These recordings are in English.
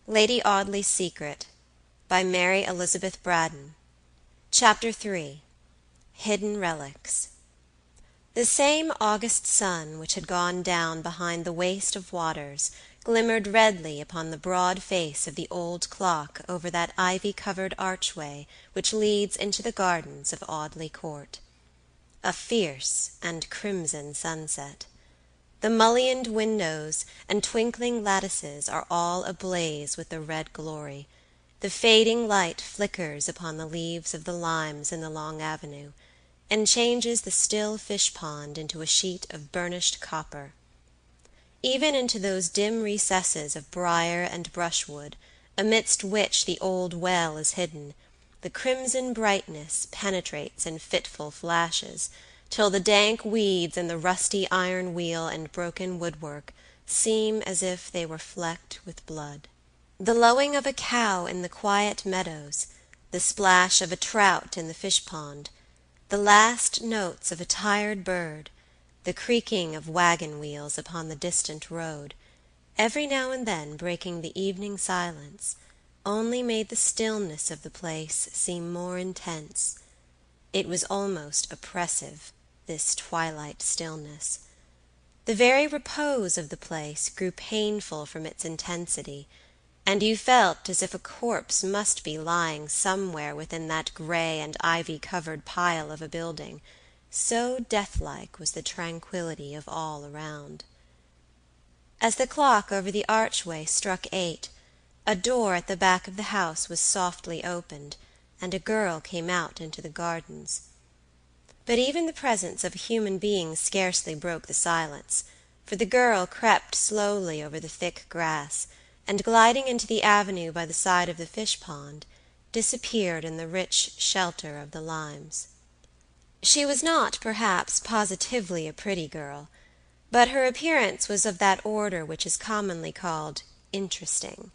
Lady Audley's Secret by Mary Elizabeth Braddon. Chapter 3. Hidden Relics. The same August sun which had gone down behind the waste of waters glimmered redly upon the broad face of the old clock over that ivy-covered archway which leads into the gardens of Audley Court. A fierce and crimson sunset. The mullioned windows and twinkling lattices are all ablaze with the red glory. The fading light flickers upon the leaves of the limes in the long avenue, and changes the still fish-pond into a sheet of burnished copper. Even into those dim recesses of briar and brushwood, amidst which the old well is hidden, the crimson brightness penetrates in fitful flashes, till the dank weeds and the rusty iron wheel and broken woodwork seem as if they were flecked with blood. The lowing of a cow in the quiet meadows, the splash of a trout in the fish-pond, the last notes of a tired bird, the creaking of wagon wheels upon the distant road, every now and then breaking the evening silence, only made the stillness of the place seem more intense. It was almost oppressive, this twilight stillness. The very repose of the place grew painful from its intensity, and you felt as if a corpse must be lying somewhere within that gray and ivy-covered pile of a building, so deathlike was the tranquillity of all around. As the clock over the archway struck 8, a door at the back of the house was softly opened, and a girl came out into the gardens. But even the presence of a human being scarcely broke the silence, for the girl crept slowly over the thick grass, and gliding into the avenue by the side of the fish-pond, disappeared in the rich shelter of the limes. She was not, perhaps, positively a pretty girl, but her appearance was of that order which is commonly called interesting.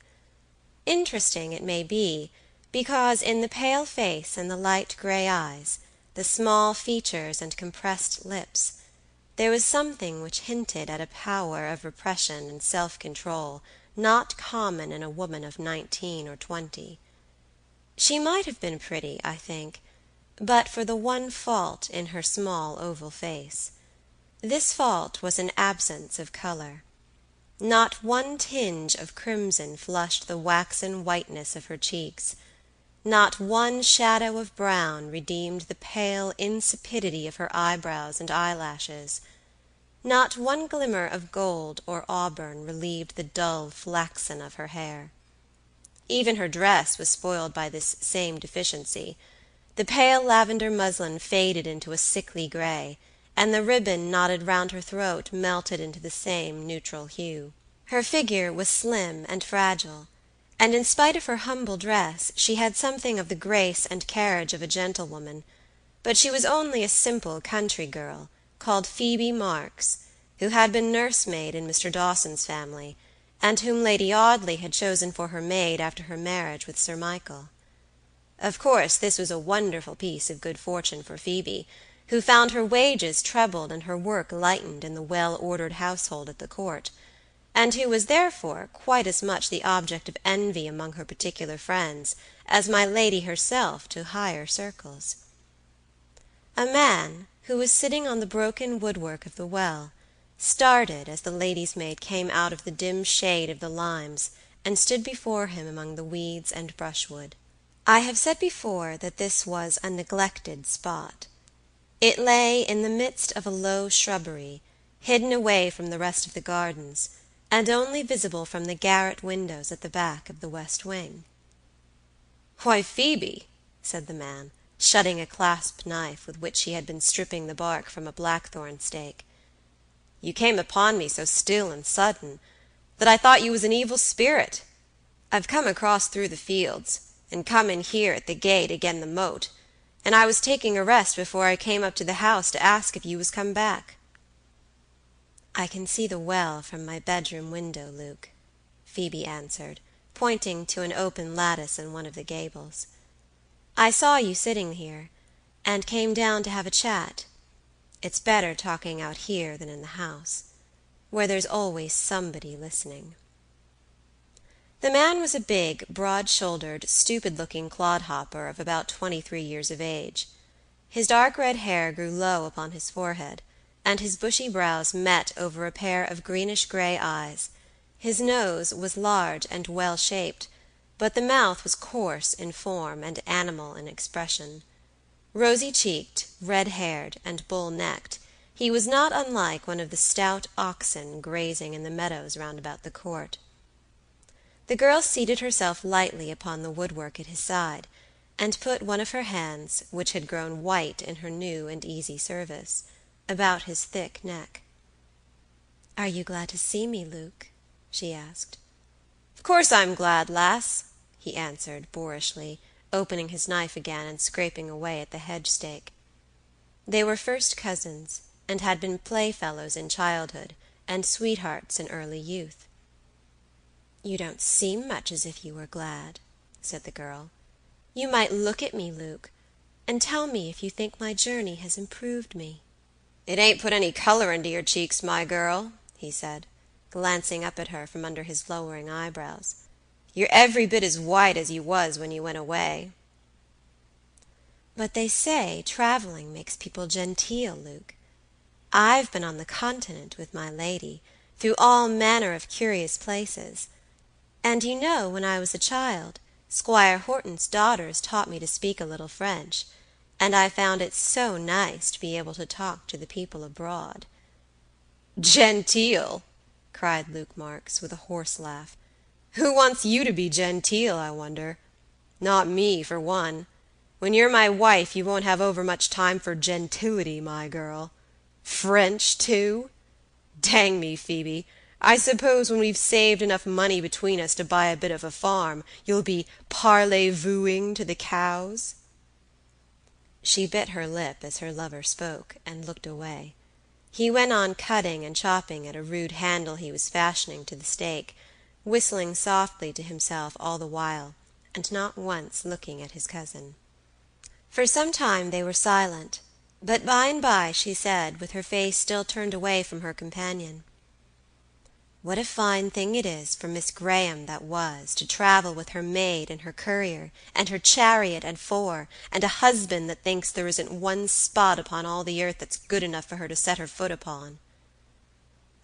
Interesting, it may be, because in the pale face and the light gray eyes, the small features and compressed lips, there was something which hinted at a power of repression and self-control not common in a woman of 19 or 20. She might have been pretty, I think, but for the one fault in her small oval face. This fault was an absence of color. Not one tinge of crimson flushed the waxen whiteness of her cheeks. Not one shadow of brown redeemed the pale insipidity of her eyebrows and eyelashes. Not one glimmer of gold or auburn relieved the dull flaxen of her hair. Even her dress was spoiled by this same deficiency. The pale lavender muslin faded into a sickly gray, and the ribbon knotted round her throat melted into the same neutral hue. Her figure was slim and fragile, and in spite of her humble dress she had something of the grace and carriage of a gentlewoman, but she was only a simple country girl, called Phoebe Marks, who had been nursemaid in Mr. Dawson's family, and whom Lady Audley had chosen for her maid after her marriage with Sir Michael. Of course this was a wonderful piece of good fortune for Phoebe, who found her wages trebled and her work lightened in the well-ordered household at the Court, and who was therefore quite as much the object of envy among her particular friends as my lady herself to higher circles. A man, who was sitting on the broken woodwork of the well, started as the lady's maid came out of the dim shade of the limes and stood before him among the weeds and brushwood. I have said before that this was a neglected spot. It lay in the midst of a low shrubbery, hidden away from the rest of the gardens, and only visible from the garret windows at the back of the west wing. "Why, Phoebe," said the man, shutting a clasp knife with which he had been stripping the bark from a blackthorn stake, "you came upon me so still and sudden that I thought you was an evil spirit. I've come across through the fields, and come in here at the gate agen the moat, and I was taking a rest before I came up to the house to ask if you was come back." "I can see the well from my bedroom window, Luke," Phoebe answered, pointing to an open lattice in one of the gables. "I saw you sitting here, and came down to have a chat. It's better talking out here than in the house, where there's always somebody listening." The man was a big, broad-shouldered, stupid-looking clodhopper of about 23 years of age. His dark red hair grew low upon his forehead, and his bushy brows met over a pair of greenish-gray eyes. His nose was large and well-shaped, but the mouth was coarse in form and animal in expression. Rosy-cheeked, red-haired, and bull-necked, he was not unlike one of the stout oxen grazing in the meadows round about the court. The girl seated herself lightly upon the woodwork at his side, and put one of her hands, which had grown white in her new and easy service, about his thick neck. "Are you glad to see me, Luke?" she asked. "Of course I'm glad, lass," he answered, boorishly, opening his knife again and scraping away at the hedge-stake. They were first cousins, and had been playfellows in childhood, and sweethearts in early youth. "You don't seem much as if you were glad," said the girl. "You might look at me, Luke, and tell me if you think my journey has improved me." "It ain't put any color into your cheeks, my girl," he said, glancing up at her from under his lowering eyebrows. "You're every bit as white as you was when you went away." "But they say traveling makes people genteel, Luke. I've been on the continent with my lady, through all manner of curious places, and you know when I was a child, Squire Horton's daughters taught me to speak a little French, and I found it so nice to be able to talk to the people abroad." "Genteel!" cried Luke Marks, with a hoarse laugh. "Who wants you to be genteel, I wonder? Not me, for one. When you're my wife you won't have overmuch time for gentility, my girl. French, too? Dang me, Phoebe, I suppose when we've saved enough money between us to buy a bit of a farm, you'll be parlez-vooing to the cows?" She bit her lip as her lover spoke, and looked away. He went on cutting and chopping at a rude handle he was fashioning to the stake, whistling softly to himself all the while, and not once looking at his cousin. For some time they were silent, but by and by she said, with her face still turned away from her companion, "What a fine thing it is for Miss Graham that was, to travel with her maid and her courier, and her chariot and four, and a husband that thinks there isn't one spot upon all the earth that's good enough for her to set her foot upon."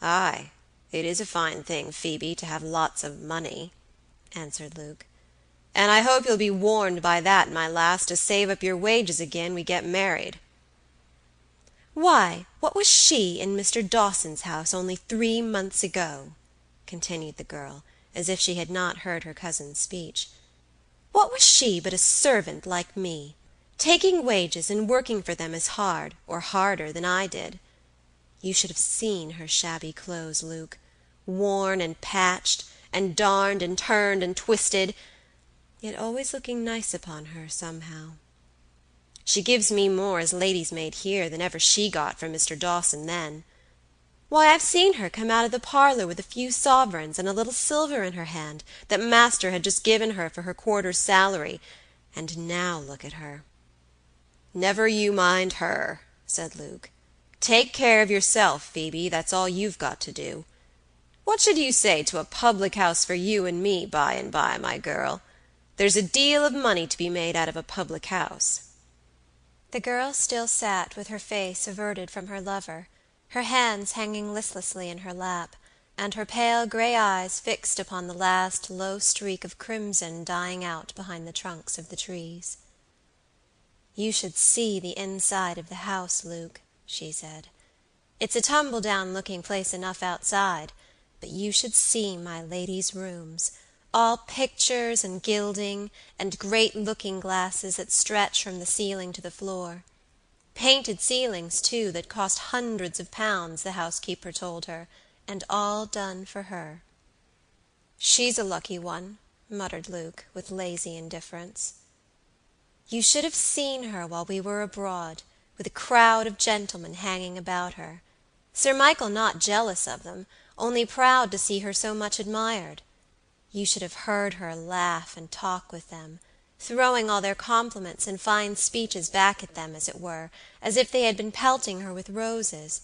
"Aye, it is a fine thing, Phoebe, to have lots of money," answered Luke. "And I hope you'll be warned by that, my lass, to save up your wages again we get married." "Why, what was she in Mr. Dawson's house only 3 months ago?" continued the girl, as if she had not heard her cousin's speech. "What was she but a servant like me, taking wages and working for them as hard, or harder, than I did? You should have seen her shabby clothes, Luke, worn and patched, and darned and turned and twisted, yet always looking nice upon her somehow. She gives me more as lady's maid here than ever she got from Mr. Dawson then. Why, I've seen her come out of the parlor with a few sovereigns and a little silver in her hand that master had just given her for her quarter's salary, and now look at her." "Never you mind her," said Luke. "Take care of yourself, Phoebe, that's all you've got to do. What should you say to a public house for you and me by and by, my girl? There's a deal of money to be made out of a public house." The girl still sat with her face averted from her lover, her hands hanging listlessly in her lap, and her pale gray eyes fixed upon the last low streak of crimson dying out behind the trunks of the trees. "You should see the inside of the house, Luke," she said. "It's a tumble-down looking place enough outside, but you should see my lady's rooms, all pictures and gilding, and great looking-glasses that stretch from the ceiling to the floor. Painted ceilings, too, that cost hundreds of pounds, the housekeeper told her, and all done for her." "She's a lucky one," muttered Luke, with lazy indifference. "You should have seen her while we were abroad, with a crowd of gentlemen hanging about her. Sir Michael not jealous of them, only proud to see her so much admired. You should have heard her laugh and talk with them, throwing all their compliments and fine speeches back at them, as it were, as if they had been pelting her with roses.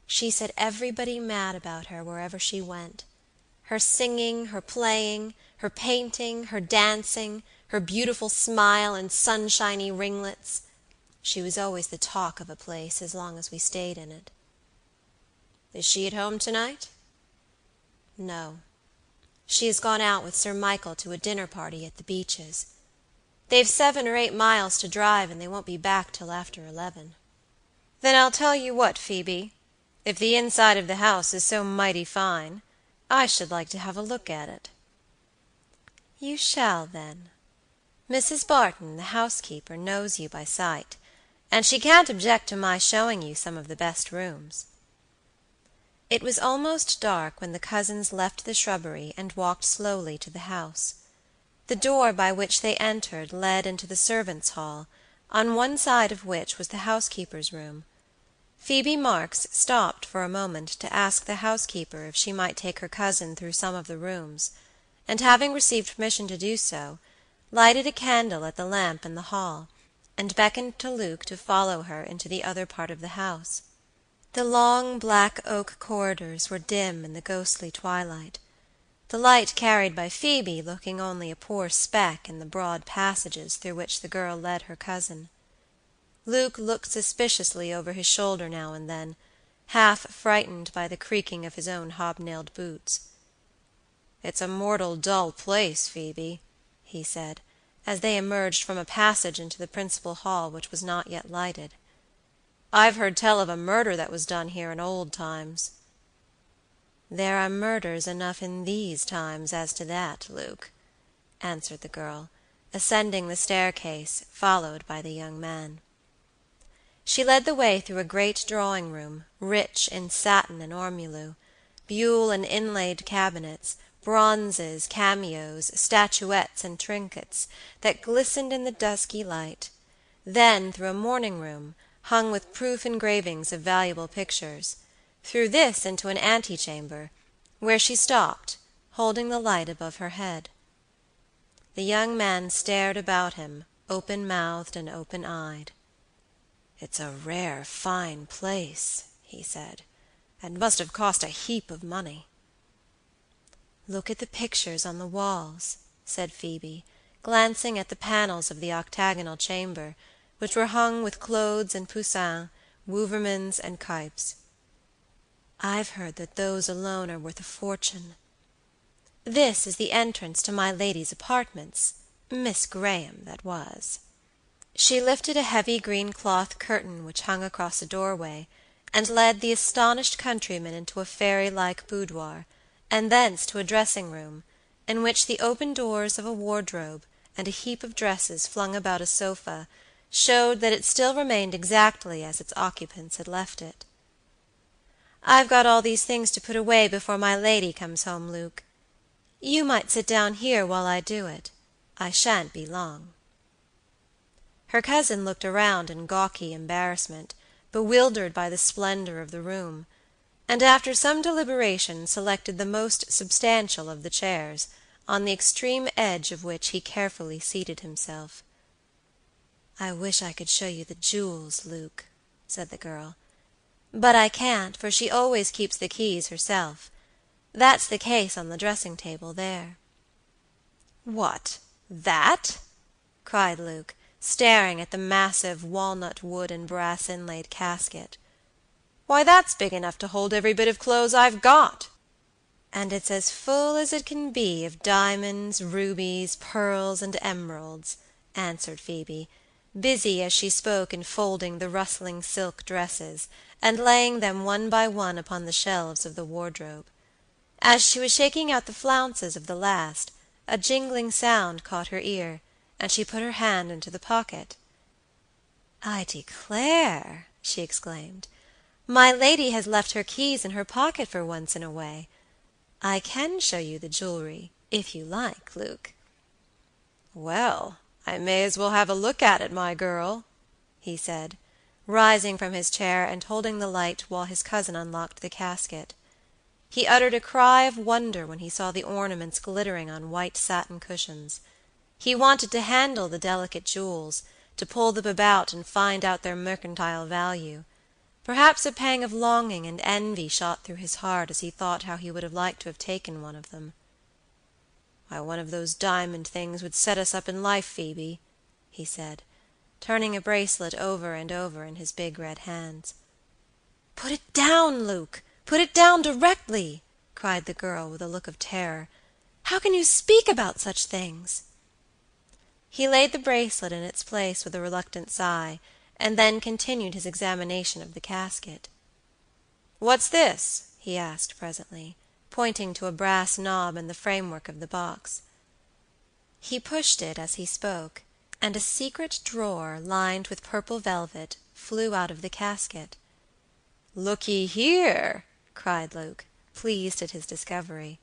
She set everybody mad about her wherever she went. Her singing, her playing, her painting, her dancing, her beautiful smile and sunshiny ringlets. She was always the talk of a place as long as we stayed in it. Is she at home tonight? No. She has gone out with Sir Michael to a dinner party at the Beeches. They've 7 or 8 miles to drive, and they won't be back till after 11. Then I'll tell you what, Phoebe. If the inside of the house is so mighty fine, I should like to have a look at it. You shall, then. Mrs. Barton, the housekeeper, knows you by sight, and she can't object to my showing you some of the best rooms. It was almost dark when the cousins left the shrubbery and walked slowly to the house. The door by which they entered led into the servants' hall, on one side of which was the housekeeper's room. Phoebe Marks stopped for a moment to ask the housekeeper if she might take her cousin through some of the rooms, and having received permission to do so, lighted a candle at the lamp in the hall, and beckoned to Luke to follow her into the other part of the house. The long black oak corridors were dim in the ghostly twilight, the light carried by Phoebe looking only a poor speck in the broad passages through which the girl led her cousin. Luke looked suspiciously over his shoulder now and then, half frightened by the creaking of his own hobnailed boots. "It's a mortal dull place, Phoebe," he said, as they emerged from a passage into the principal hall which was not yet lighted. "I've heard tell of a murder that was done here in old times." "There are murders enough in these times as to that, Luke," answered the girl, ascending the staircase, followed by the young man. She led the way through a great drawing-room, rich in satin and ormolu, buhl and inlaid cabinets, bronzes, cameos, statuettes, and trinkets, that glistened in the dusky light, then through a morning-room, hung with proof engravings of valuable pictures, through this into an antechamber, where she stopped, holding the light above her head. The young man stared about him, open-mouthed and open-eyed. "It's a rare fine place," he said, "and must have cost a heap of money." "Look at the pictures on the walls," said Phoebe, glancing at the panels of the octagonal chamber, which were hung with Claudes and Poussins, Wouvermans and Cuyps. "I've heard that those alone are worth a fortune. This is the entrance to my lady's apartments, Miss Graham that was." She lifted a heavy green cloth curtain which hung across a doorway, and led the astonished countryman into a fairy-like boudoir, and thence to a dressing-room, in which the open doors of a wardrobe and a heap of dresses flung about a sofa showed that it still remained exactly as its occupants had left it. "I've got all these things to put away before my lady comes home, Luke. You might sit down here while I do it. I shan't be long." Her cousin looked around in gawky embarrassment, bewildered by the splendor of the room, and after some deliberation selected the most substantial of the chairs, on the extreme edge of which he carefully seated himself. "I wish I could show you the jewels, Luke," said the girl, "but I can't, for she always keeps the keys herself. That's the case on the dressing-table there." "What, that?" cried Luke, staring at the massive walnut wood and brass inlaid casket. "Why, that's big enough to hold every bit of clothes I've got." "And it's as full as it can be of diamonds, rubies, pearls, and emeralds," answered Phoebe, busy as she spoke in folding the rustling silk dresses, and laying them one by one upon the shelves of the wardrobe. As she was shaking out the flounces of the last, a jingling sound caught her ear, and she put her hand into the pocket. "I declare," she exclaimed, "my lady has left her keys in her pocket for once in a way. I can show you the jewelry, if you like, Luke." "Well, I may as well have a look at it, my girl," he said, rising from his chair and holding the light while his cousin unlocked the casket. He uttered a cry of wonder when he saw the ornaments glittering on white satin cushions. He wanted to handle the delicate jewels, to pull them about and find out their mercantile value, Perhaps a pang of longing and envy shot through his heart as he thought how he would have liked to have taken one of them. "Why, one of those diamond things would set us up in life, Phoebe," he said, turning a bracelet over and over in his big red hands. "Put it down, Luke! Put it down directly!" cried the girl, with a look of terror. "How can you speak about such things?" He laid the bracelet in its place with a reluctant sigh, and then continued his examination of the casket. "What's this?" he asked presently, pointing to a brass knob in the framework of the box. He pushed it as he spoke, and a secret drawer, lined with purple velvet, flew out of the casket. "Look ye here!" cried Luke, pleased at his discovery.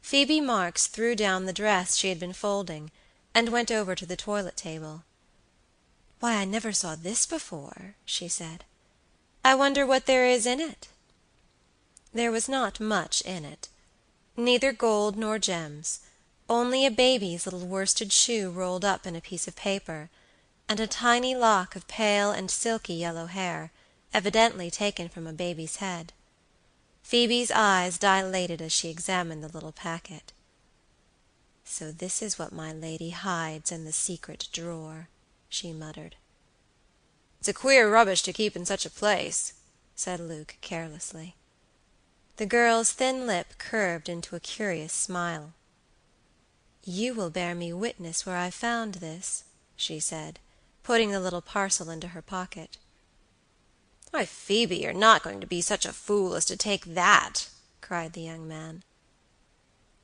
Phoebe Marks threw down the dress she had been folding, and went over to the toilet table. "Why, I never saw this before," she said. "I wonder what there is in it?" There was not much in it. Neither gold nor gems, only a baby's little worsted shoe rolled up in a piece of paper, and a tiny lock of pale and silky yellow hair, evidently taken from a baby's head. Phoebe's eyes dilated as she examined the little packet. "So this is what my lady hides in the secret drawer," she muttered. "It's a queer rubbish to keep in such a place," said Luke carelessly. The girl's thin lip curved into a curious smile. "You will bear me witness where I found this," she said, putting the little parcel into her pocket. "Why, Phoebe, you're not going to be such a fool as to take that," cried the young man.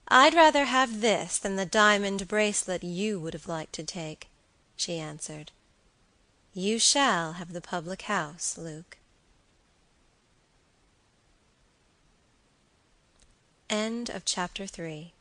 "I'd rather have this than the diamond bracelet you would have liked to take," she answered. "You shall have the public house, Luke." End of Chapter 3